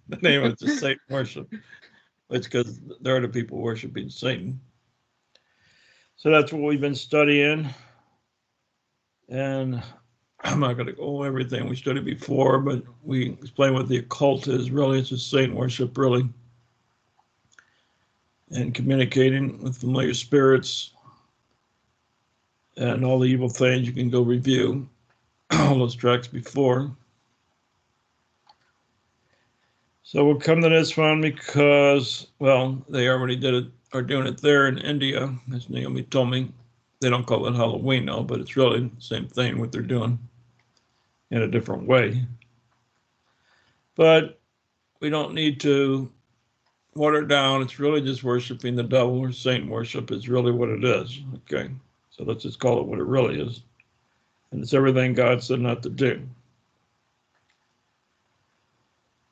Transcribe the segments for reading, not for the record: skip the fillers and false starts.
The name of the Satan worship. It's because there are the people worshiping Satan. So that's what we've been studying. And I'm not going to go over everything we studied before, but we explain what the occult is. Really, it's just Satan worship, really. And communicating with familiar spirits and all the evil things. You can go review all those tracks before. So we'll come to this one because, well, they already did it, are doing it there in India, as Naomi told me. They don't call it Halloween now, but it's really the same thing, what they're doing in a different way. But we don't need to water it down. It's really just worshiping the devil, or Satan worship is really what it is. Okay, so let's just call it what it really is. And it's everything God said not to do.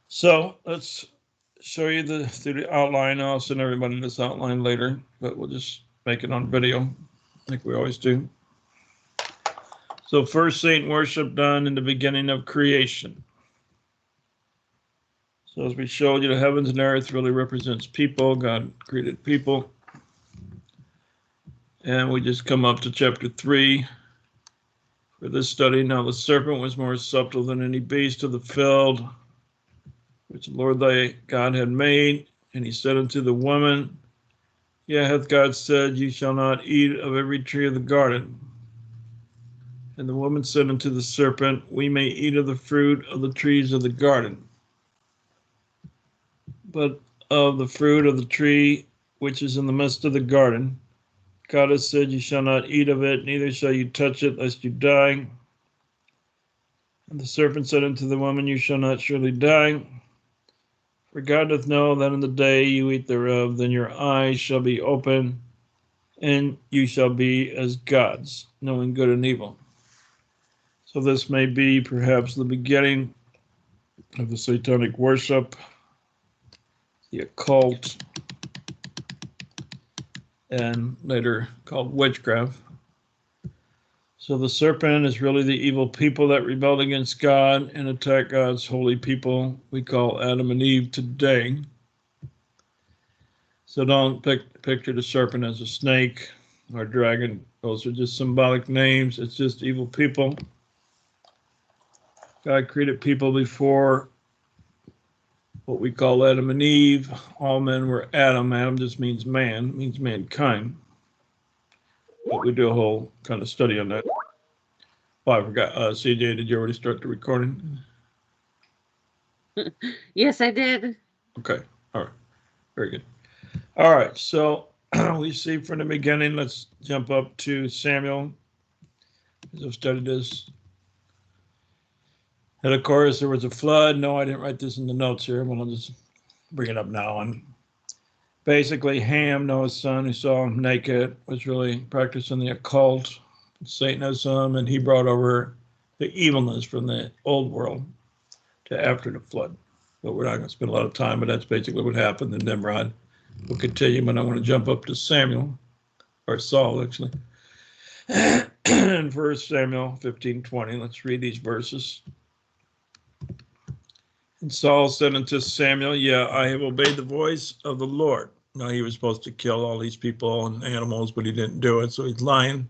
So let's show you through the outline. I'll send everybody this outline later, but we'll just make it on video like we always do. So first, Satan worship done in the beginning of creation. So as we showed you, the heavens and earth really represents people. God created people. And we just come up to chapter 3 for this study. Now the serpent was more subtle than any beast of the field, which the Lord thy God had made. And he said unto the woman, yea, hath God said, ye shall not eat of every tree of the garden. And the woman said unto the serpent, we may eat of the fruit of the trees of the garden. But of the fruit of the tree which is in the midst of the garden, God has said, you shall not eat of it, neither shall you touch it, lest you die. And the serpent said unto the woman, you shall not surely die. For God doth know that in the day you eat thereof, then your eyes shall be open, and you shall be as gods, knowing good and evil. So this may be perhaps the beginning of the satanic worship, the occult, and later called witchcraft. So the serpent is really the evil people that rebelled against God and attacked God's holy people. We call Adam and Eve today. So don't picture the serpent as a snake or dragon. Those are just symbolic names. It's just evil people. God created people before what we call Adam and Eve. All men were Adam. Adam just means man, means mankind. But we do a whole kind of study on that. Oh, I forgot. CJ, did you already start the recording? Yes, I did. Okay. All right. Very good. All right. So we see from the beginning, let's jump up to Samuel. As I've studied this. And of course, there was a flood. No, I didn't write this in the notes here, but I'll just bring it up now. And basically, Ham, Noah's son, who saw him naked, was really practicing the occult, Satanism, and he brought over the evilness from the old world to after the flood. But we're not going to spend a lot of time, but that's basically what happened. And Nimrod will continue, but I want to jump up to Samuel, or Saul, actually. In 1 Samuel 15:20, let's read these verses. And Saul said unto Samuel, yeah, I have obeyed the voice of the Lord. Now he was supposed to kill all these people and animals, but he didn't do it, so he's lying.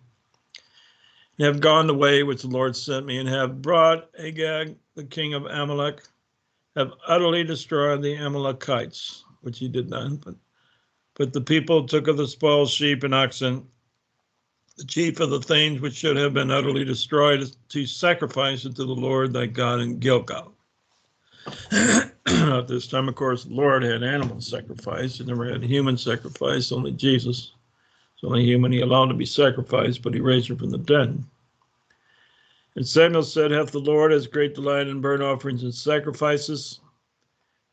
And have gone the way which the Lord sent me, and have brought Agag, the king of Amalek, have utterly destroyed the Amalekites, which he did not. But the people took of the spoiled sheep and oxen, the chief of the things which should have been utterly destroyed, to sacrifice it to the Lord thy God in Gilgal. At this time, of course, the Lord had animal sacrifice. He never had human sacrifice, only Jesus. It's only human he allowed to be sacrificed, but he raised him from the dead. And Samuel said, hath the Lord as great delight in burnt offerings and sacrifices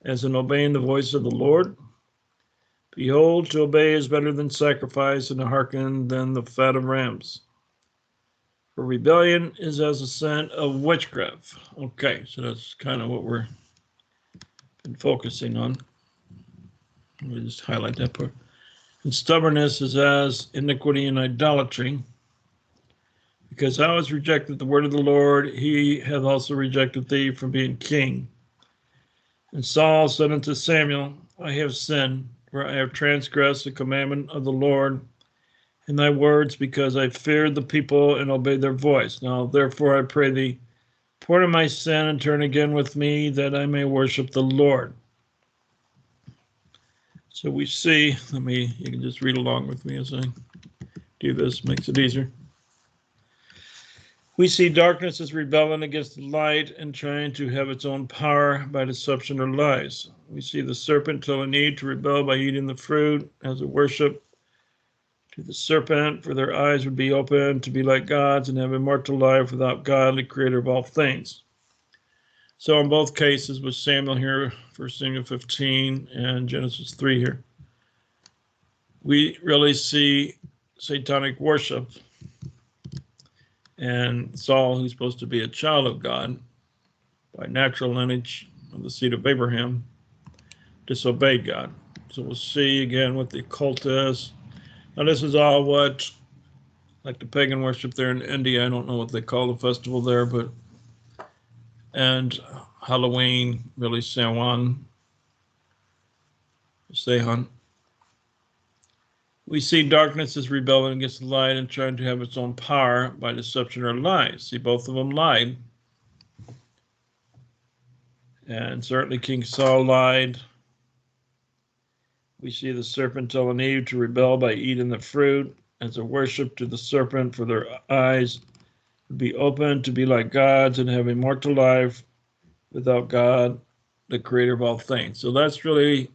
as in obeying the voice of the Lord? Behold, to obey is better than sacrifice, and to hearken than the fat of rams. For rebellion is as a scent of witchcraft. Okay, so that's kind of what we're been focusing on. Let me just highlight that part. And stubbornness is as iniquity and idolatry. Because thou hast rejected the word of the Lord, he hath also rejected thee from being king. And Saul said unto Samuel, I have sinned, for I have transgressed the commandment of the Lord in thy words, because I feared the people and obeyed their voice. Now therefore I pray thee, pardon my sin and turn again with me, that I may worship the Lord. So we see, you can just read along with me as I do this, makes it easier. We see darkness as rebelling against the light and trying to have its own power by deception or lies. We see the serpent telling Eve to rebel by eating the fruit as a worship to the serpent, for their eyes would be open to be like gods and have immortal life without God, the creator of all things. So in both cases with Samuel here, 1 Samuel 15 and Genesis 3 here, we really see satanic worship. And Saul, who's supposed to be a child of God by natural lineage of the seed of Abraham, disobeyed God. So we'll see again what the occult is. Now this is all what, like the pagan worship there in India, I don't know what they call the festival there, but, and Halloween, really Sehan. We see darkness as rebelling against the light and trying to have its own power by deception or lies. See, both of them lied. And certainly King Saul lied. We see the serpent telling Eve to rebel by eating the fruit as a worship to the serpent, for their eyes would be open to be like gods and have immortal life without God, the creator of all things. So that's really,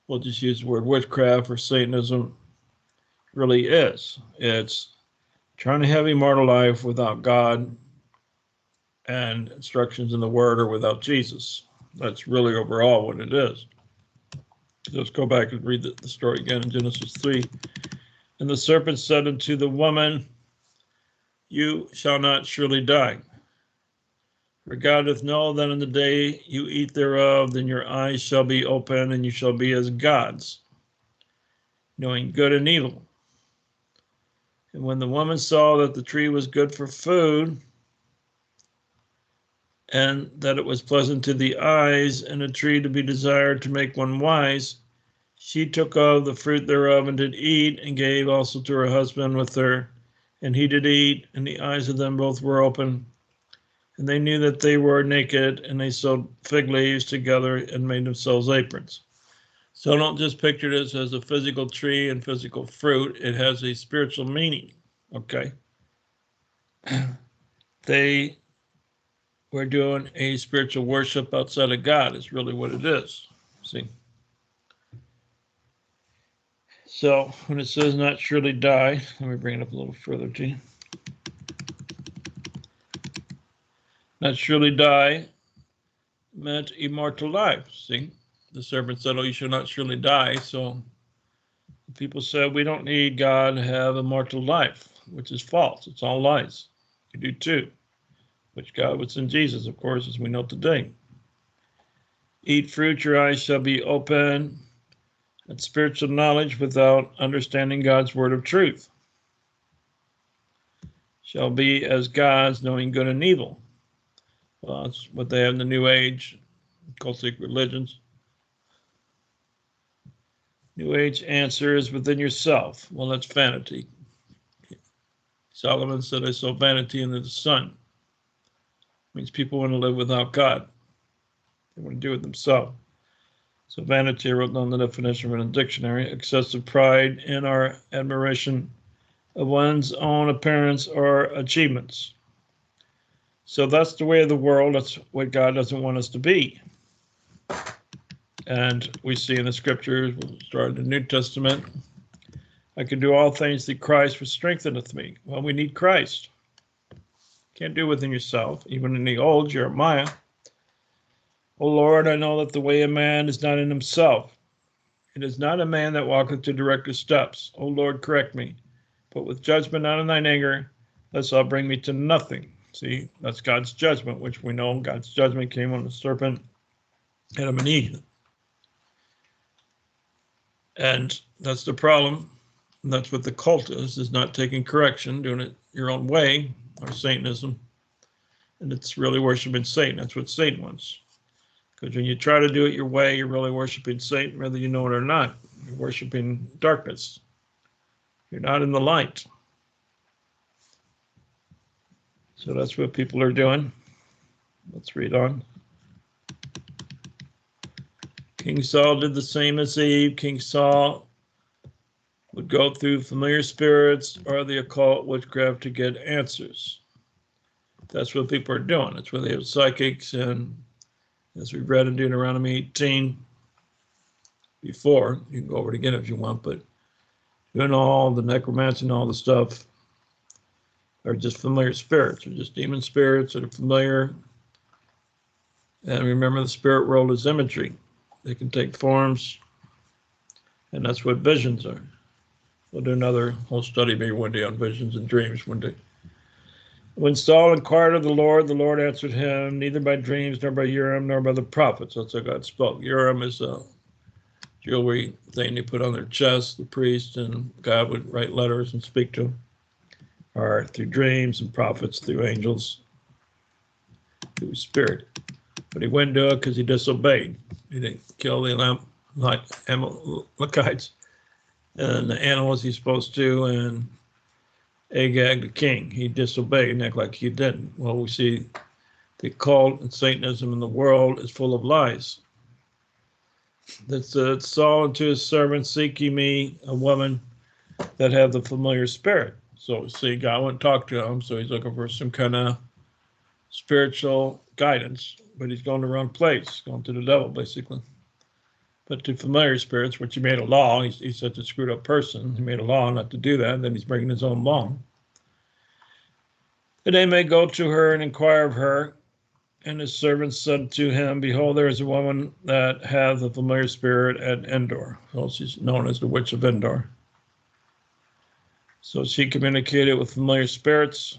we'll just use the word witchcraft or Satanism, really is. It's trying to have immortal life without God and instructions in the word or without Jesus. That's really overall what it is. Let's go back and read the story again in Genesis 3. And the serpent said unto the woman, you shall not surely die. For God doth know that in the day you eat thereof, then your eyes shall be open, and you shall be as gods, knowing good and evil. And when the woman saw that the tree was good for food, and that it was pleasant to the eyes, and a tree to be desired to make one wise, she took of the fruit thereof and did eat, and gave also to her husband with her, and he did eat, and the eyes of them both were open. And they knew that they were naked, and they sewed fig leaves together and made themselves aprons. So don't just picture this as a physical tree and physical fruit. It has a spiritual meaning, okay? They were doing a spiritual worship outside of God is really what it is, see? So when it says not surely die, let me bring it up a little further to you. Not surely die meant immortal life, see? The serpent said, oh, you shall not surely die. So people said, we don't need God to have immortal life, which is false. It's all lies. You do too, which God would send Jesus, of course, as we know today. Eat fruit, your eyes shall be open. That's spiritual knowledge without understanding God's word of truth. Shall be as gods, knowing good and evil. Well, that's what they have in the New Age, cultic religions. New Age answer is within yourself. Well, that's vanity. Solomon said, I saw vanity in the sun. It means people want to live without God. They want to do it themselves. So vanity, I wrote down the definition in a dictionary, excessive pride in our admiration of one's own appearance or achievements. So that's the way of the world. That's what God doesn't want us to be. And we see in the scriptures, we'll start in the New Testament, I can do all things through Christ which strengtheneth me. Well, we need Christ. Can't do it within yourself. Even in the old, Jeremiah, O Lord, I know that the way of man is not in himself. It is not a man that walketh to direct his steps. O Lord, correct me. But with judgment not in thine anger, lest thou bring me to nothing. See, that's God's judgment, which we know God's judgment came on the serpent, Adam and Eve. And that's the problem. And that's what the cult is not taking correction, doing it your own way, or Satanism. And it's really worshiping Satan. That's what Satan wants. Because when you try to do it your way, you're really worshiping Satan, whether you know it or not. You're worshiping darkness. You're not in the light. So that's what people are doing. Let's read on. King Saul did the same as Eve. King Saul would go through familiar spirits or the occult witchcraft to get answers. That's what people are doing. That's why they have psychics, and as we read in Deuteronomy 18 before, you can go over it again if you want, but doing all the necromancy and all the stuff are just familiar spirits, or just demon spirits that are familiar. And remember, the spirit world is imagery. They can take forms, and that's what visions are. We'll do another whole study maybe one day on visions and dreams one day. When Saul inquired of the Lord answered him, neither by dreams, nor by Urim, nor by the prophets. That's how God spoke. Urim is a jewelry thing they put on their chest, the priest, and God would write letters and speak to them, or through dreams, and prophets through angels, through spirit. But he wouldn't do it because he disobeyed. He didn't kill the Amalekites and the animals he's supposed to, and Agag the king. He disobeyed and acted like he didn't. Well, we see the occult and Satanism in the world is full of lies. That said, Saul and to his servants, seek ye me a woman that have the familiar spirit. So see, God wouldn't talk to him, so he's looking for some kind of spiritual guidance, but he's going to the wrong place, going to the devil, basically. But to familiar spirits, which he made a law, he's such a screwed up person, he made a law not to do that, and then he's breaking his own law. And they may go to her and inquire of her. And his servants said to him, behold, there is a woman that hath a familiar spirit at Endor. So she's known as the witch of Endor. So she communicated with familiar spirits,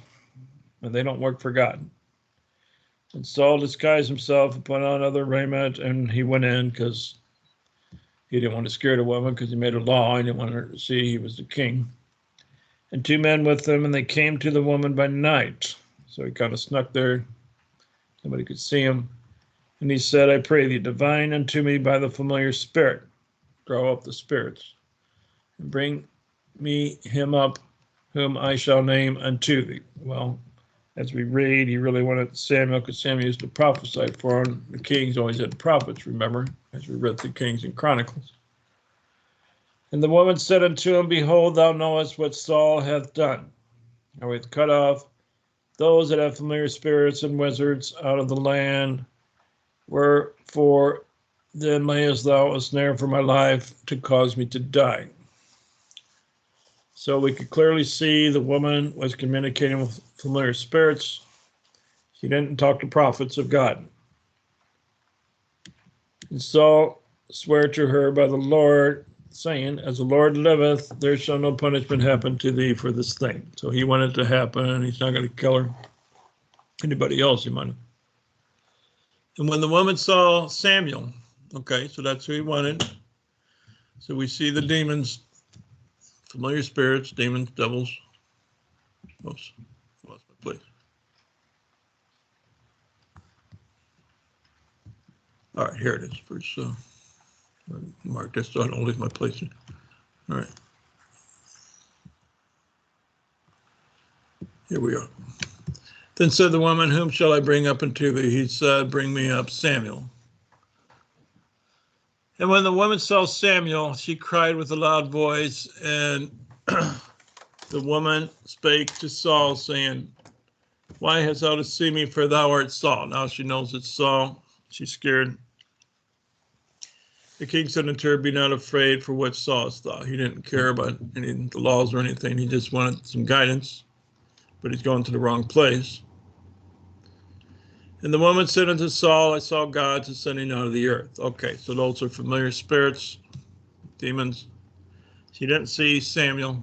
and they don't work for God. And Saul disguised himself and put on other raiment, and he went in because he didn't want to scare the woman, because he made a law. He didn't want her to see he was the king. And 2 men with him, and they came to the woman by night. So he kind of snuck there. Nobody could see him. And he said, I pray thee, divine unto me by the familiar spirit. Draw up the spirits. And bring me him up, whom I shall name unto thee. Well, as we read, he really wanted Samuel, because Samuel used to prophesy for him. The kings always had prophets, remember, as we read through Kings and Chronicles. And the woman said unto him, behold, thou knowest what Saul hath done. How he hath cut off those that have familiar spirits and wizards out of the land. Wherefore then layest thou a snare for my life to cause me to die. So we could clearly see the woman was communicating with familiar spirits. She didn't talk to prophets of God. And Saul sware to her by the Lord, saying, as the Lord liveth, there shall no punishment happen to thee for this thing. So he wanted to happen, and he's not going to kill her. Anybody else he might have. And when the woman saw Samuel, okay, so that's who he wanted. So we see the demons, familiar spirits, demons, devils. Oops, lost my place. All right, here it is. First, mark this so I don't lose my place. All right. Here we are. Then said the woman, whom shall I bring up unto thee? He said, bring me up Samuel. And when the woman saw Samuel, she cried with a loud voice, and the woman spake to Saul, saying, why hast thou to see me, for thou art Saul? Now she knows it's Saul. She's scared. The king said unto her, be not afraid, for what sawest thou? He didn't care about any of the laws or anything. He just wanted some guidance, but he's going to the wrong place. And the woman said unto Saul, I saw gods ascending out of the earth. Okay, so those are familiar spirits, demons. She didn't see Samuel.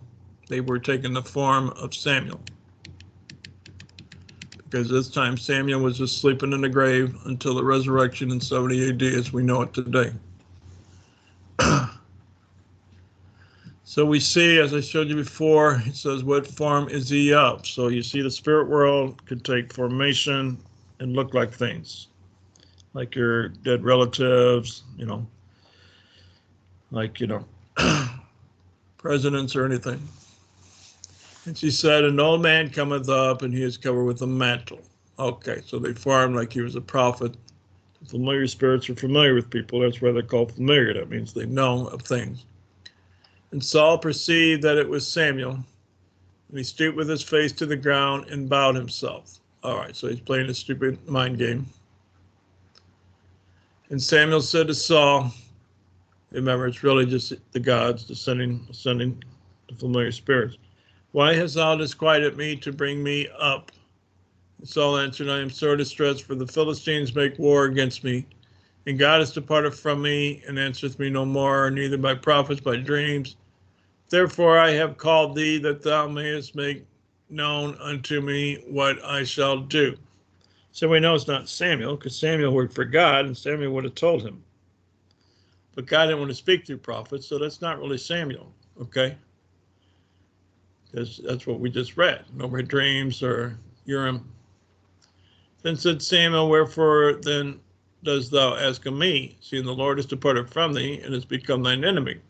They were taking the form of Samuel. Because this time Samuel was just sleeping in the grave until the resurrection in 70 AD as we know it today. So we see, as I showed you before, it says, what form is he of? So you see the spirit world could take formation and look like things. like your dead relatives, like, presidents or anything. And she said, an old man cometh up, and he is covered with a mantle. Okay, so they formed like he was a prophet. The familiar spirits are familiar with people. That's why they're called familiar. That means they know of things. And Saul perceived that it was Samuel, and he stooped with his face to the ground and bowed himself. All right, so he's playing a stupid mind game. And Samuel said to Saul, remember, it's really just the gods ascending the familiar spirits. Why hast thou disquieted me to bring me up? And Saul answered, I am sore distressed, for the Philistines make war against me, and God has departed from me, and answereth me no more, neither by prophets, by dreams. Therefore I have called thee, that thou mayest make known unto me what I shall do. So we know it's not Samuel, because Samuel worked for God, and Samuel would have told him. But God didn't want to speak through prophets, so that's not really Samuel, okay? Because that's what we just read. No more dreams or Urim. Then said Samuel, wherefore then dost thou ask of me, seeing the Lord is departed from thee, and has become thine enemy?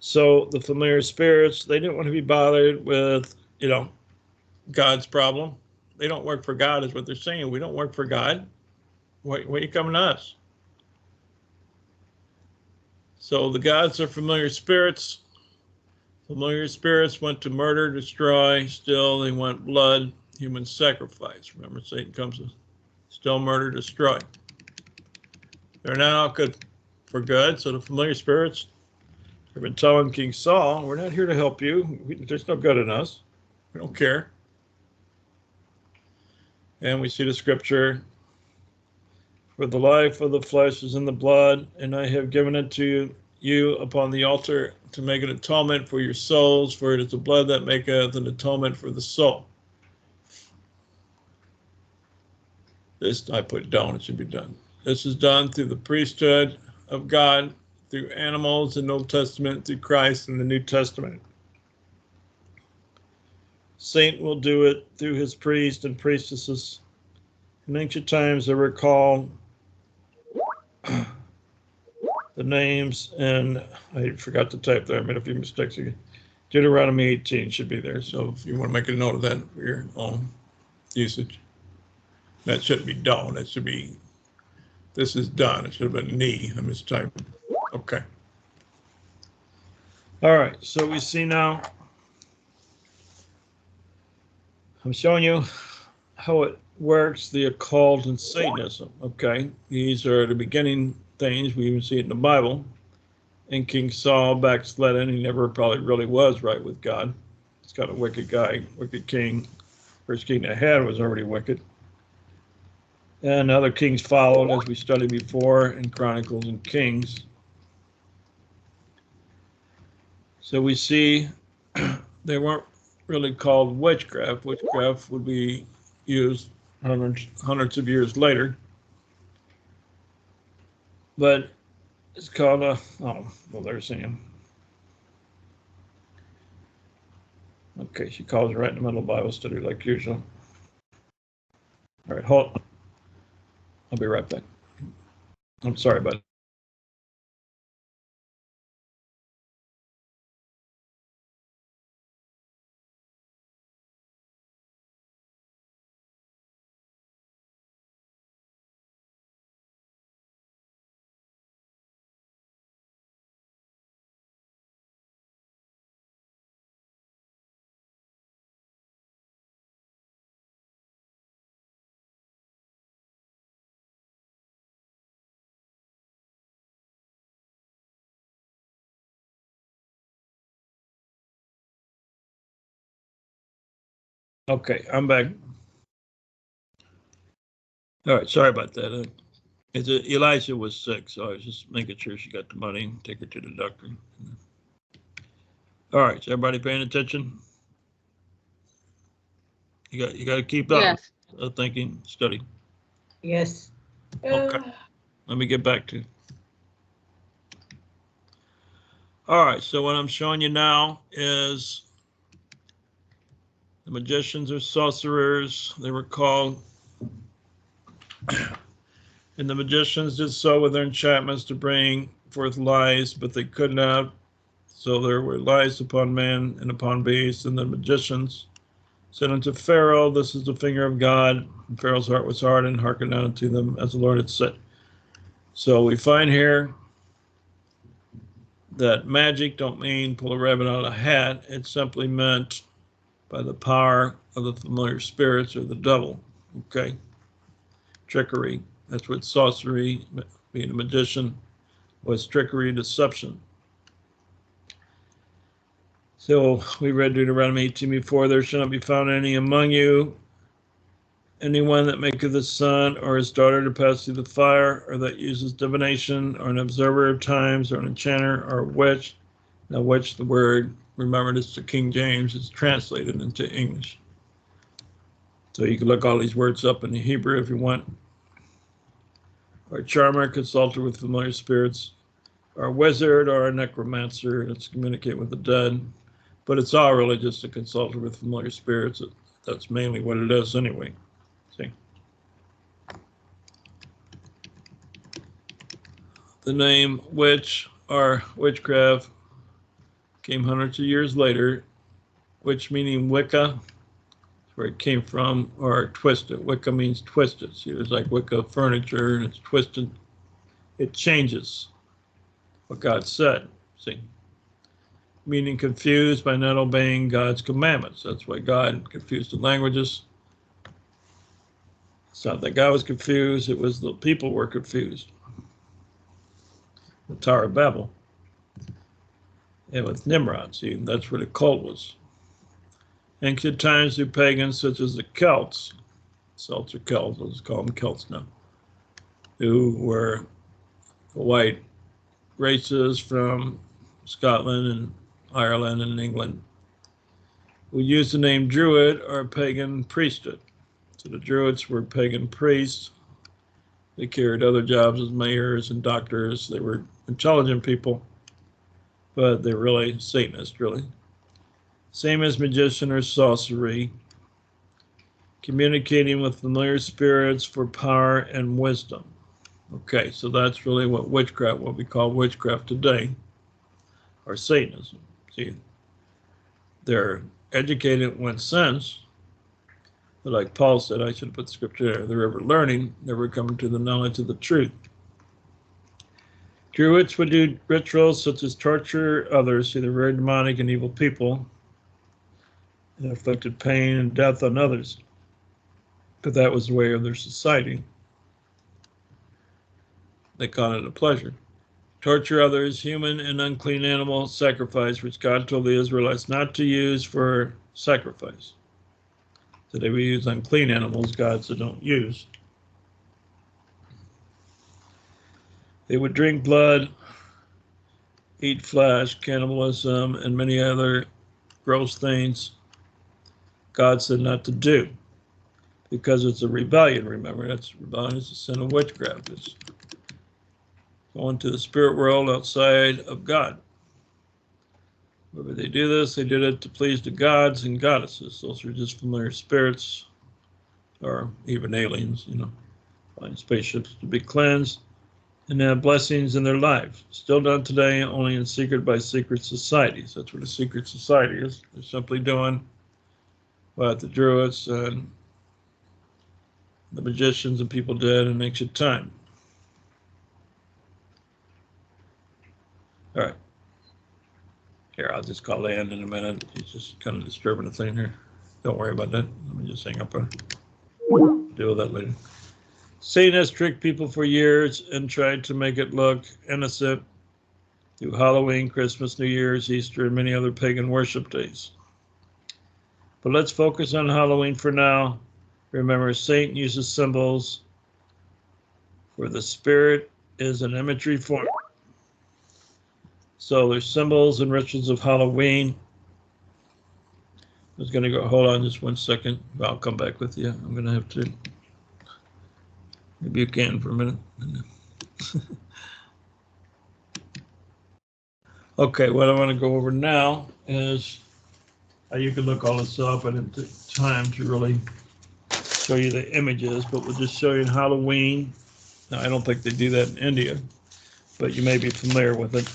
So the familiar spirits, they didn't want to be bothered with, God's problem. They don't work for God, is what they're saying. We don't work for God. Why are you coming to us? So the gods are familiar spirits. Familiar spirits went to murder, destroy, still they want blood, human sacrifice. Remember, Satan comes to still murder, destroy. They're not all good for good. So the familiar spirits have been telling King Saul, we're not here to help you. There's no good in us. We don't care. And we see the scripture, for the life of the flesh is in the blood, and I have given it to you upon the altar to make an atonement for your souls, for it is the blood that maketh an atonement for the soul. This I put down, it should be done. This is done through the priesthood of God, through animals in the Old Testament, through Christ in the New Testament. Saint will do it through his priests and priestesses. In ancient times, they were called the names, and I forgot to type there. I made a few mistakes again. Deuteronomy 18 should be there. So if you want to make a note of that for your own usage, that shouldn't be done. It should be, this is done. It should have been knee. I mistyped. Okay. All right. So we see now, I'm showing you how it works, the occult and Satanism. Okay. These are the beginning things. We even see it in the Bible. And King Saul backslid, he never probably really was right with God. He's got a wicked guy, wicked king. First king they had was already wicked. And other kings followed, as we studied before in Chronicles and Kings. So we see they weren't really called witchcraft. Witchcraft would be used hundreds of years later. But it's called there's Sam. Okay, she calls right in the middle of Bible study like usual. All right, hold on. I'll be right back. I'm sorry about it. Okay, I'm back. All right, sorry about that. Elijah was sick, so I was just making sure she got the money and take her to the doctor. All right, is everybody paying attention? You got to keep up. Yes. Thinking, study. Yes. Okay. Let me get back to. All right, so what I'm showing you now is the magicians or sorcerers. They were called And the magicians did so with their enchantments to bring forth lies, but they could not. So there were lies upon men and upon beasts. And the magicians said unto Pharaoh, This is the finger of God. And Pharaoh's heart was hard and hearkened not unto them, as the Lord had said. So we find here that magic don't mean pull a rabbit out of a hat. It simply meant by the power of the familiar spirits or the devil. Okay? Trickery. That's what sorcery, being a magician, was trickery and deception. So we read Deuteronomy 18 before, there shall not be found any among you, anyone that maketh his son or his daughter to pass through the fire, or that uses divination, or an observer of times, or an enchanter, or a witch. Now, witch, the word, remember this to King James, is translated into English. So you can look all these words up in the Hebrew if you want. Or a charmer, consulter with familiar spirits, or a wizard, or a necromancer that's communicate with the dead. But it's all really just a consulter with familiar spirits. That's mainly what it is anyway. See? The name witch or witchcraft came hundreds of years later. Witch meaning Wicca, where it came from, or twisted. Wicca means twisted. See, there's like Wicca furniture, and it's twisted. It changes what God said. See, meaning confused by not obeying God's commandments. That's why God confused the languages. It's not that God was confused, it was the people were confused. The Tower of Babel. And with Nimrod, see, that's where the cult was. Ancient times through pagans such as the Celts, Celts or Celts, let's call them Celts now, who were white races from Scotland and Ireland and England, who used the name Druid or pagan priesthood. So the Druids were pagan priests. They carried other jobs as mayors and doctors. They were intelligent people, but they're really Satanists, really. Same as magician or sorcery, communicating with familiar spirits for power and wisdom. Okay, so that's really what witchcraft, what we call witchcraft today, or Satanism. See, they're educated in one sense, but like Paul said, I should have put scripture there, they're ever learning, never coming to the knowledge of the truth. Druids would do rituals such as torture others, see, they're very demonic and evil people, and inflicted pain and death on others. But that was the way of their society. They called it a pleasure. Torture others, human and unclean animal sacrifice, which God told the Israelites not to use for sacrifice. So they would use unclean animals, God said don't use. They would drink blood, eat flesh, cannibalism, and many other gross things God said not to do, because it's a rebellion. Remember, that's rebellion is a sin of witchcraft. It's going to the spirit world outside of God. Whenever they do this, they did it to please the gods and goddesses. Those are just familiar spirits, or even aliens, flying spaceships to be cleansed and have blessings in their lives. Still done today, only in secret by secret societies. That's what a secret society is. They're simply doing what the Druids and the magicians and people did in ancient time. All right. Here, I'll just call Ann in a minute. He's just kind of disturbing the thing here. Don't worry about that. Let me just hang up on it. Deal with that later. Satan has tricked people for years and tried to make it look innocent through Halloween, Christmas, New Year's, Easter, and many other pagan worship days. But let's focus on Halloween for now. Remember, Satan uses symbols, for the spirit is an imagery form. So there's symbols and rituals of Halloween. I was going to go, hold on just 1 second. I'll come back with you. I'm going to have to rebuke Ann for a minute. Okay, what I want to go over now is you can look all this up. I didn't take time to really show you the images, but we'll just show you Halloween Now, I don't think they do that in India, but you may be familiar with it.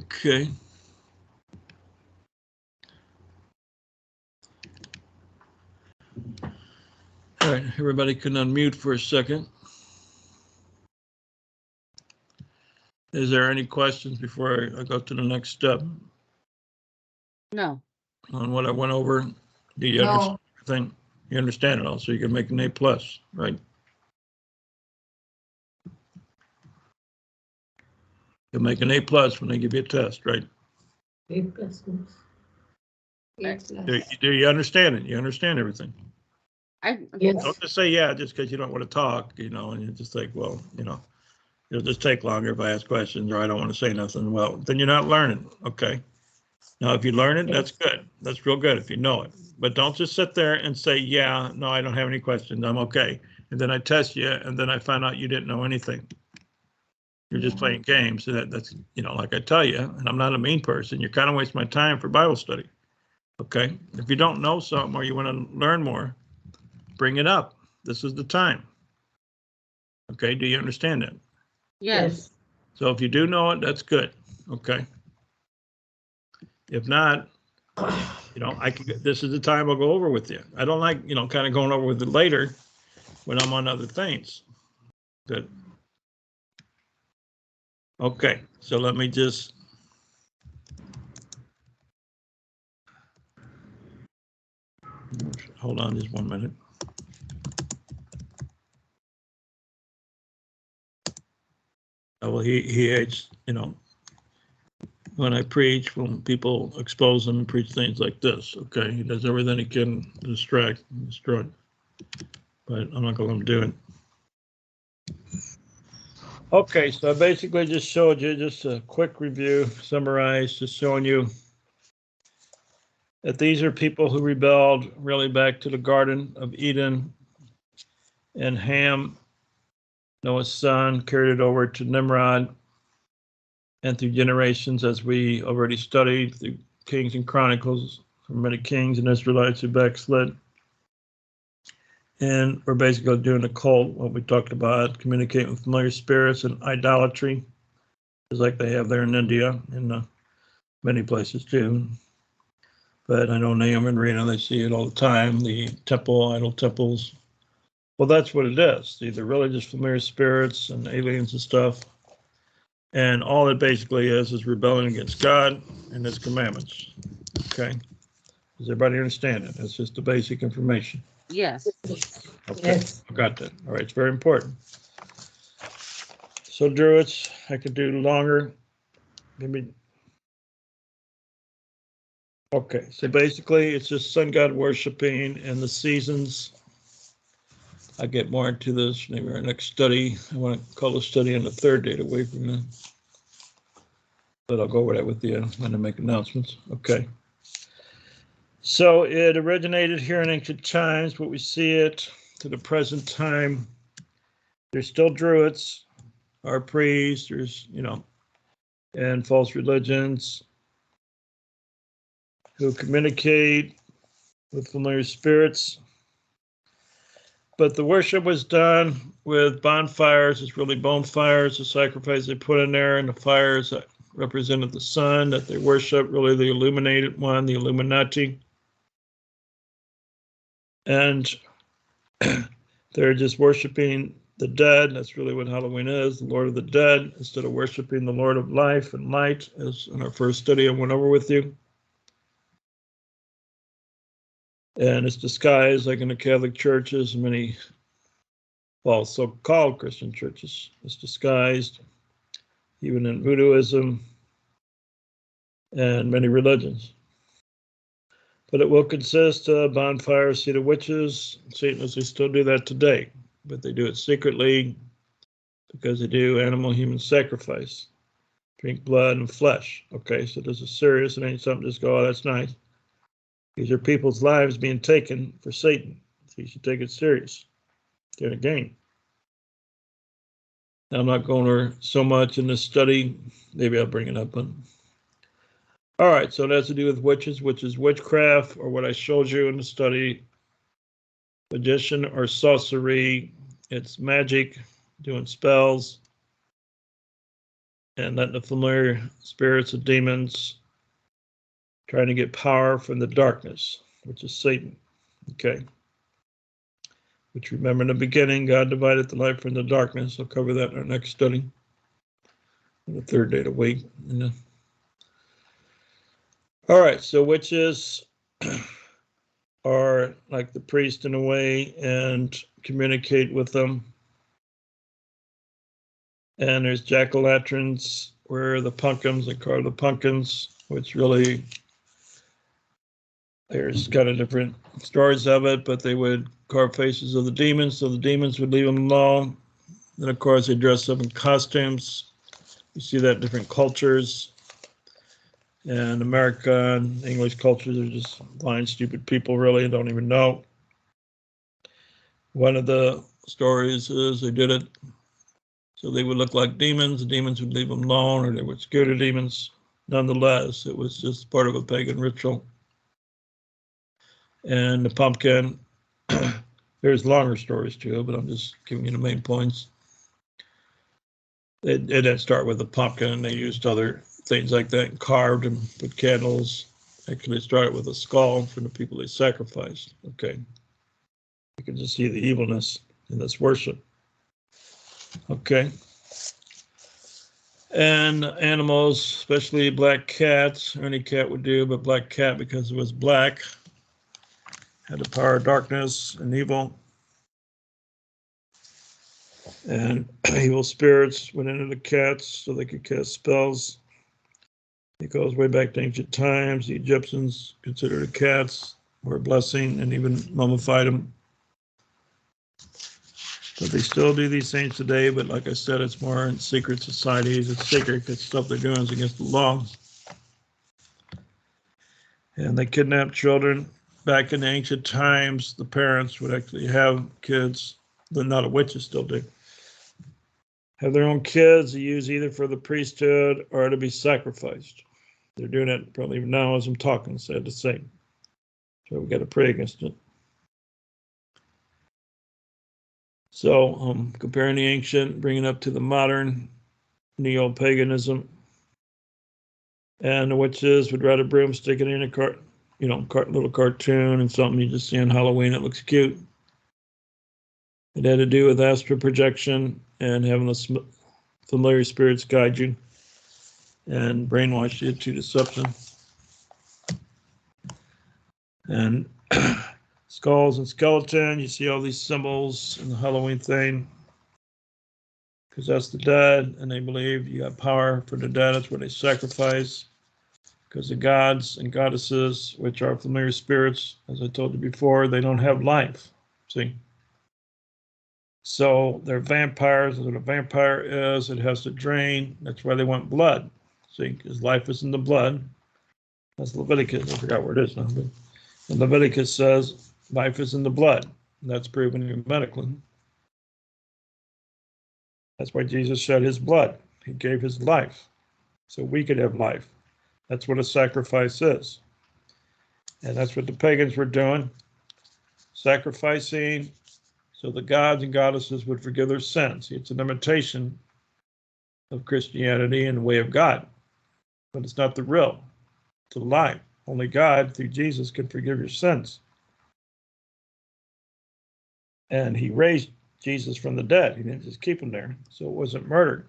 Okay. All right, everybody can unmute for a second. Is there any questions before I go to the next step? No. On what I went over? Do you understand everything? You understand it all, so you can make an A+, right? You'll make an A+ when they give you a test, right? A+. Do you understand it? You understand everything? Yes. Don't just say yeah just because you don't want to talk, you know, and you just think, well, you know, it'll just take longer if I ask questions or I don't want to say nothing. Well, then you're not learning, okay? Now, if you learn it, that's good. That's real good if you know it. But don't just sit there and say, yeah, no, I don't have any questions. I'm okay. And then I test you, and then I find out you didn't know anything. You're just playing games. So that's, you know, like I tell you, and I'm not a mean person, you're kind of wasting my time for Bible study. Okay? If you don't know something or you want to learn more, bring it up. This is the time. Okay? Do you understand that? Yes. So if you do know it, that's good. Okay? If not, you know, this is the time I'll go over with you. I don't like, you know, kind of going over with it later when I'm on other things. Good. Okay, so let me just. Hold on just 1 minute. Well, he hates, you know, when I preach, when people expose him and preach things like this, okay? He does everything he can to distract and destroy. But I'm not going to do it. Okay, so I basically just showed you just a quick review, summarize, just showing you that these are people who rebelled really back to the Garden of Eden, and Ham, Noah's son, carried it over to Nimrod, and through generations, as we already studied, through Kings and Chronicles, from many kings and Israelites who backslid. And we're basically doing a cult, what we talked about, communicating with familiar spirits and idolatry, just like they have there in India, and many places too. But I know Naomi and Rena, they see it all the time, the idol temples. Well, that's what it is. The religious familiar spirits and aliens and stuff. And all it basically is rebelling against God and his commandments. Okay? Does everybody understand it? That's just the basic information. Yes. Okay, Yes. I got that. All right, it's very important. So Druids, I could do longer. Maybe. Okay, so basically it's just sun god worshiping and the seasons. I get more into this, maybe our next study. I want to call the study on the third date away from that. But I'll go over that with you when I make announcements. Okay. So it originated here in ancient times, but we see it to the present time. There's still Druids, our priests, there's, you know, and false religions who communicate with familiar spirits. But the worship was done with bonfires. It's really bonfires, the sacrifice they put in there, and the fires that represented the sun that they worship, really the illuminated one, the Illuminati. And they're just worshiping the dead. That's really what Halloween is, the Lord of the Dead, instead of worshiping the Lord of Life and Light, as in our first study I went over with you. And it's disguised, like in the Catholic churches, many, well, so-called Christian churches. It's disguised, even in Voodooism and many religions. But it will consist of bonfires, see the witches, Satanists, they still do that today, but they do it secretly because they do animal-human sacrifice, drink blood and flesh. Okay, so this is serious. It ain't something just go, oh, that's nice. These are people's lives being taken for Satan. So you should take it serious. Get a game. Now, I'm not going over so much in this study. Maybe I'll bring it up. But all right, so it has to do with witches, which is witchcraft, or what I showed you in the study, magician or sorcery. It's magic, doing spells, and letting the familiar spirits of demons trying to get power from the darkness, which is Satan. Okay. Which, remember, in the beginning, God divided the light from the darkness. I'll cover that in our next study, on the third day of the week. All right, so witches are like the priest in a way and communicate with them. And there's jack-o'-lanterns, where the pumpkins, they call the pumpkins, which really, there's kind of different stories of it, but they would carve faces of the demons, so the demons would leave them alone. And of course, they dress up in costumes. You see that in different cultures. And America and English cultures are just blind, stupid people, really, and don't even know. One of the stories is they did it so they would look like demons. The demons would leave them alone, or they would scare the demons. Nonetheless, it was just part of a pagan ritual. And the pumpkin, there's longer stories too, but I'm just giving you the main points. It didn't start with the pumpkin. They used other things like that and carved and put candles. Actually, it started with a skull for the people they sacrificed. Okay. You can just see the evilness in this worship. Okay. And animals, especially black cats, or any cat would do, but black cat, because it was black, had the power of darkness and evil. And evil spirits went into the cats so they could cast spells. It goes way back to ancient times. The Egyptians considered the cats were a blessing and even mummified them. But they still do these things today, but like I said, it's more in secret societies. It's secret because stuff they're doing is against the law. And they kidnap children. Back in ancient times, the parents would actually have kids, but not a witches still do. Have their own kids to use either for the priesthood or to be sacrificed. They're doing it probably even now as I'm talking, sad to say. So we got to pray against it. So comparing the ancient, bringing up to the modern neo-paganism. And the witches would write a broomstick in a little cartoon and something you just see on Halloween. It looks cute. It had to do with astral projection and having the familiar spirits guide you and brainwash you to deception. And skulls and skeleton, you see all these symbols in the Halloween thing, because that's the dead, and they believe you got power for the dead. That's what they sacrifice, because the gods and goddesses, which are familiar spirits, as I told you before, they don't have life. See? So they're vampires. What a vampire is, it has to drain. That's why they want blood. See, because life is in the blood. That's Leviticus. I forgot where it is now. But Leviticus says life is in the blood. And that's proven medically. That's why Jesus shed his blood. He gave his life so we could have life. That's what a sacrifice is. And that's what the pagans were doing, sacrificing so the gods and goddesses would forgive their sins. It's an imitation of Christianity and the way of God, but it's not the real. It's a lie. Only God, through Jesus, can forgive your sins. And he raised Jesus from the dead. He didn't just keep him there, so it wasn't murder.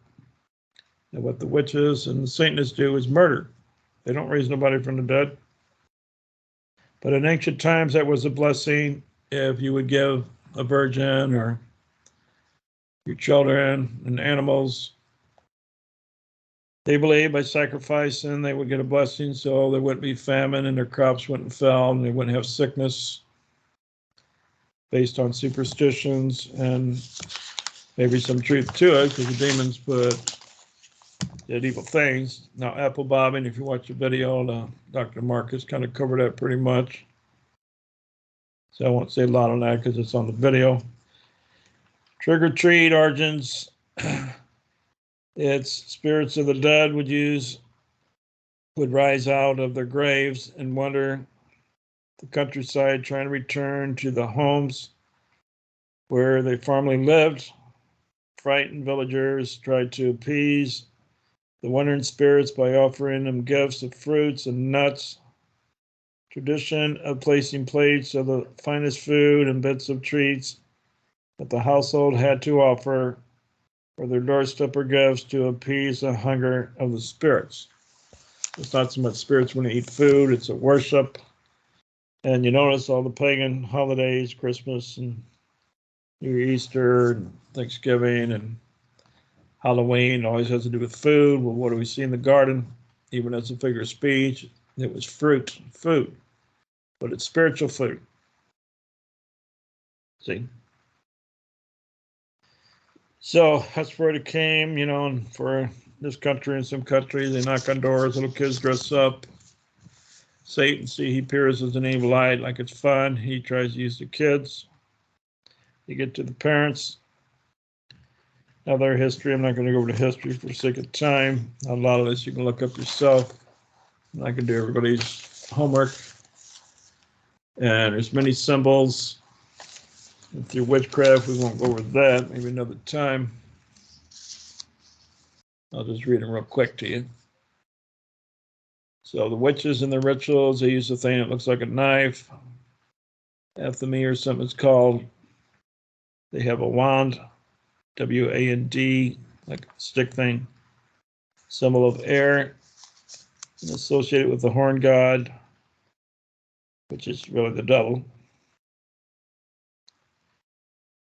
And what the witches and the Satanists do is murder. They don't raise nobody from the dead. But in ancient times, that was a blessing if you would give a virgin or your children and animals. They believed by sacrificing they would get a blessing, so there wouldn't be famine and their crops wouldn't fail and they wouldn't have sickness, based on superstitions and maybe some truth to it, because the demons did evil things. Now, apple bobbing, if you watch the video, Dr. Marcus kind of covered that pretty much. So I won't say a lot on that because it's on the video. Trick or treat origins. It's spirits of the dead would rise out of their graves and wander the countryside trying to return to the homes where they formerly lived. Frightened villagers tried to appease the wandering spirits by offering them gifts of fruits and nuts. Tradition of placing plates of the finest food and bits of treats that the household had to offer for their doorstep or gifts to appease the hunger of the spirits. It's not so much spirits when they eat food, it's a worship. And you notice all the pagan holidays, Christmas and Easter and Thanksgiving and Halloween always has to do with food. Well, what do we see in the garden? Even as a figure of speech, it was fruit, food, but it's spiritual food. See? So that's where it came, and for this country and some countries, they knock on doors, little kids dress up. Satan, see, he appears as an evil light, like it's fun. He tries to use the kids. You get to the parents. Now their history, I'm not going to go over the history for sake of time. A lot of this you can look up yourself. I can do everybody's homework. And there's many symbols. And through witchcraft, we won't go over that, maybe another time. I'll just read them real quick to you. So the witches and the rituals, they use a thing that looks like a knife. Athame or something it's called. They have a wand, W-A-N-D, like a stick thing. Symbol of air, and associated with the horn god, which is really the devil.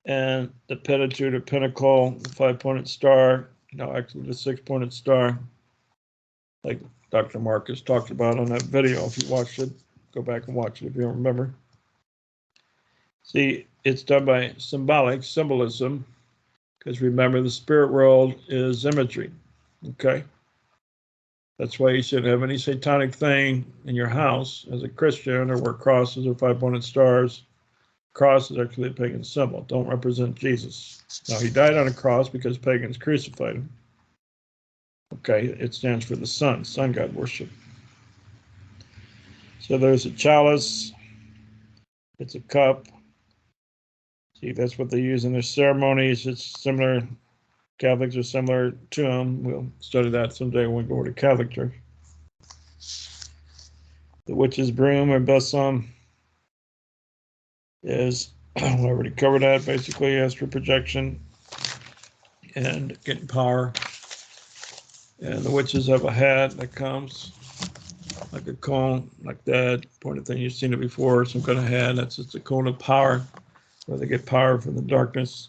And the pentatud or pinnacle, the 5-pointed star, actually the 6-pointed star, like Dr. Marcus talked about on that video. If you watched it, go back and watch it if you don't remember. See, it's done by symbolism, because remember the spirit world is imagery, okay? That's why you shouldn't have any satanic thing in your house as a Christian or wear crosses or 5-pointed stars. Cross is actually a pagan symbol. Don't represent Jesus. Now, he died on a cross because pagans crucified him. Okay, it stands for the sun god worship. So there's a chalice. It's a cup. See, that's what they use in their ceremonies. It's similar. Catholics are similar to them. We'll study that someday when we go to Catholic Church. The witch's broom or besom is, we already covered that, basically astral projection and getting power. And the witches have a hat that comes like a cone, like that pointed thing. You've seen it before, some kind of hat. That's just a cone of power, where they get power from the darkness.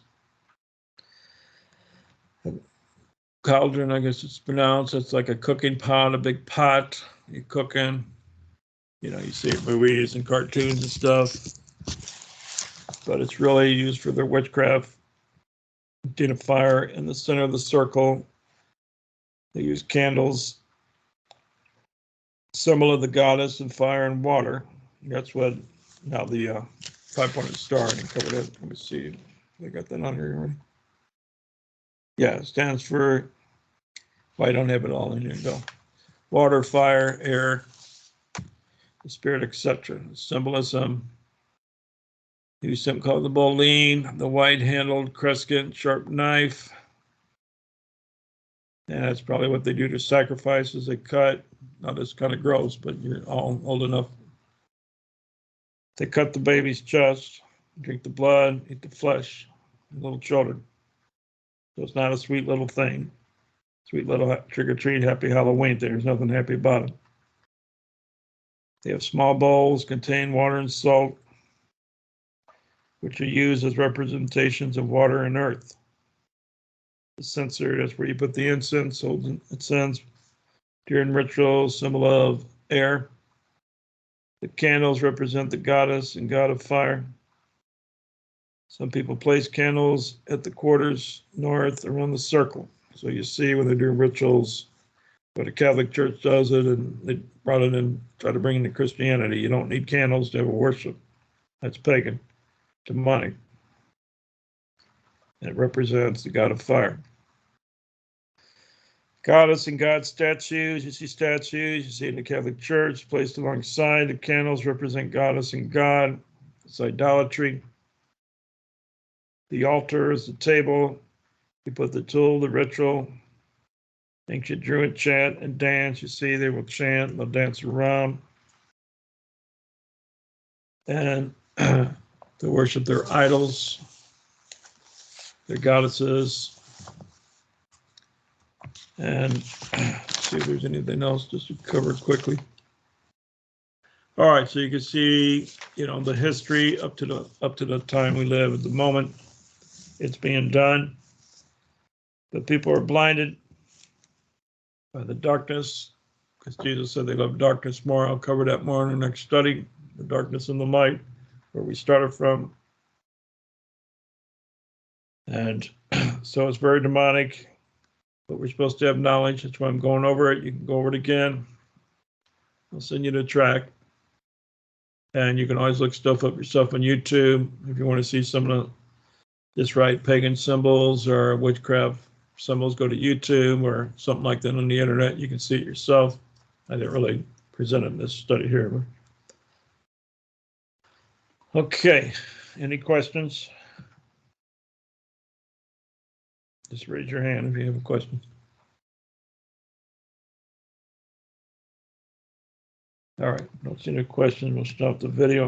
Cauldron, I guess it's pronounced. It's like a cooking pot, a big pot you cook in. You see it in movies and cartoons and stuff. But it's really used for their witchcraft. Contain a fire in the center of the circle. They use candles, symbol of the goddess and fire and water. That's what, now the 5-pointed star, and covered it. Let me see. They got that on here already. Yeah, it stands for, well, I don't have it all in here, though. Water, fire, air, the spirit, etc. Symbolism. Use something called the boline, the white-handled crescent sharp knife. And that's probably what they do to sacrifices. They cut. Now this kind of gross, but you're all old enough. They cut the baby's chest, drink the blood, eat the flesh, little children. So it's not a sweet little thing. Sweet little trick or treat, happy Halloween. There's nothing happy about it. They have small bowls, contain water and salt, which are used as representations of water and earth. The censer, that's where you put the incense, holds incense during rituals, symbol of air. The candles represent the goddess and god of fire. Some people place candles at the quarters north around the circle. So you see when they do rituals, but a Catholic Church does it, and they brought it in, try to bring it into Christianity. You don't need candles to have a worship. That's pagan, demonic. And it represents the god of fire. Goddess and god statues. You see statues, you see in the Catholic Church, placed alongside. The candles represent goddess and god. It's idolatry. The altar is the table. You put the tool, the ritual. Ancient Druid chant and dance. You see, they will chant, they'll dance around. And to worship their idols, their goddesses. And see if there's anything else just to cover quickly. All right, so you can see, the history up to the time we live at the moment. It's being done. But people are blinded by the darkness, because Jesus said they love darkness more. I'll cover that more in the next study, the darkness and the light, where we started from. And so it's very demonic, but we're supposed to have knowledge. That's why I'm going over it. You can go over it again. I'll send you the track. And you can always look stuff up yourself on YouTube if you want to see some of the just right pagan symbols or witchcraft symbols. Go to YouTube or something like that on the internet. You can see it yourself. I didn't really present it in this study here. But... Okay, any questions? Just raise your hand if you have a question. All right, don't see any questions. We'll stop the video.